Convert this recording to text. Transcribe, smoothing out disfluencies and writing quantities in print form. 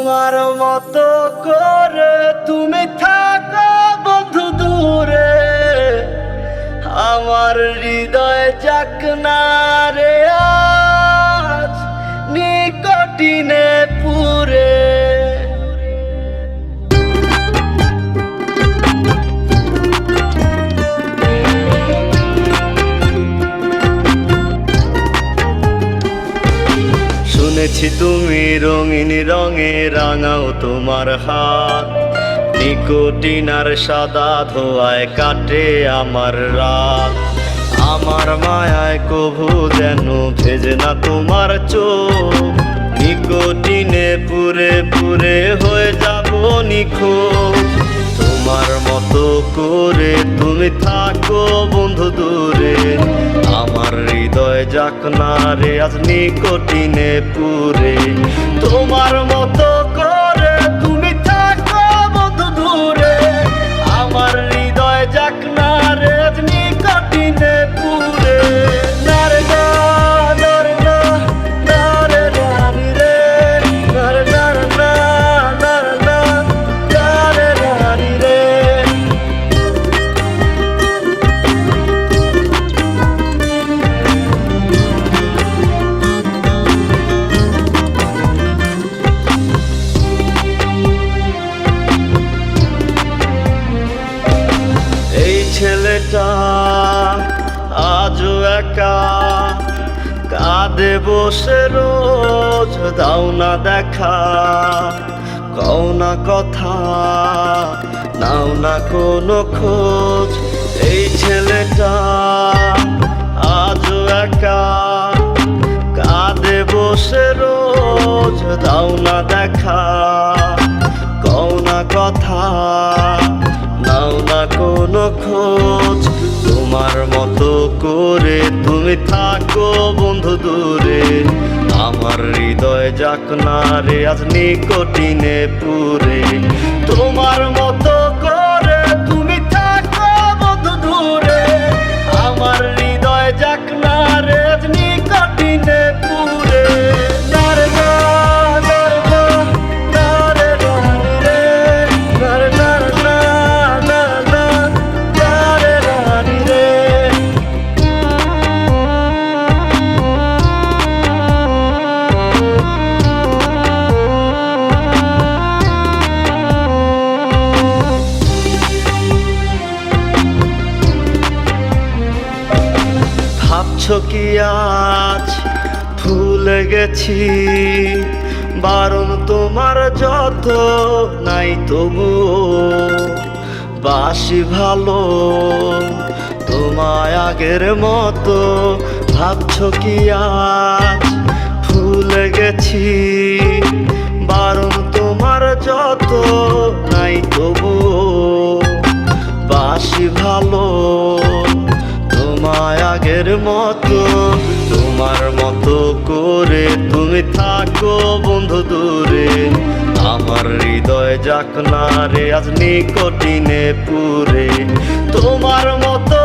তোমার মতো করে তুমি থাকো বন্ধু দূরে, আমার হৃদয় যাক না রে আজ নিকটিনে পুরে। শুনেছি তুমি রঙিন রঙে রাঙাও তোমার হাত, নিকোটিন আর সাদা ধোয়ায় কাটে আমার রাত। আমার মায়ায় কভু যেন ভেজে না তোমার চোখ, নিকোটিনে পুরে পুরে হয়ে যাব নিখোঁজ। তোমার মতো করে তুমি থাকো বন্ধু দূরে, আমার হৃদয় যাক না রে আজ নিকোটিনে পুরে। তোমার মতো করে তুমি থাকো বন্ধু দূরে, আমার হৃদয় যাক না রে আজ নিকোটিনে পুরে। নারে না নারে না নারে রানি রে, নারে নারে না নারে না নারে রানি রে। এই ছেলেটা আজও একা কাঁদে বসে রোজ, দাও না দেখা কও না কথা, নাও না কোনো খোঁজ। এই ছেলেটা আজও একা কাঁদে বসে রোজ, দাও না দেখা কও না কথা, নাও না কোনো খোঁজ। তোমার মতো করে তুমি থাকো বন্ধু দূরে, আমার হৃদয় যাক না রে আজ নিকোটিনে পুরে। তোমার মতো করে তুমি থাকো বন্ধু দূরে, আমার হৃদয় যাক না রে আজ নিকোটিনে পুরে। নারে না নারে না নারে রানি রে, নারে নারে না নারে না নারে রানি রে। ভাবছো কি আজ ভুলে গেছি, বারণ তোমার যত নাই তবুও বাসি ভালো তোমায় আগের মতো। ভাবছো কি আজ ভুলে গেছি, বারণ তোমার যত নাই তবুও বাসি ভালো তোমায় আগের মতো। তোমার মতো করে তুমি থাকো বন্ধু দূরে, আমার হৃদয় যাক না রে আজ নিকোটিনে পুরে। তোমার মতো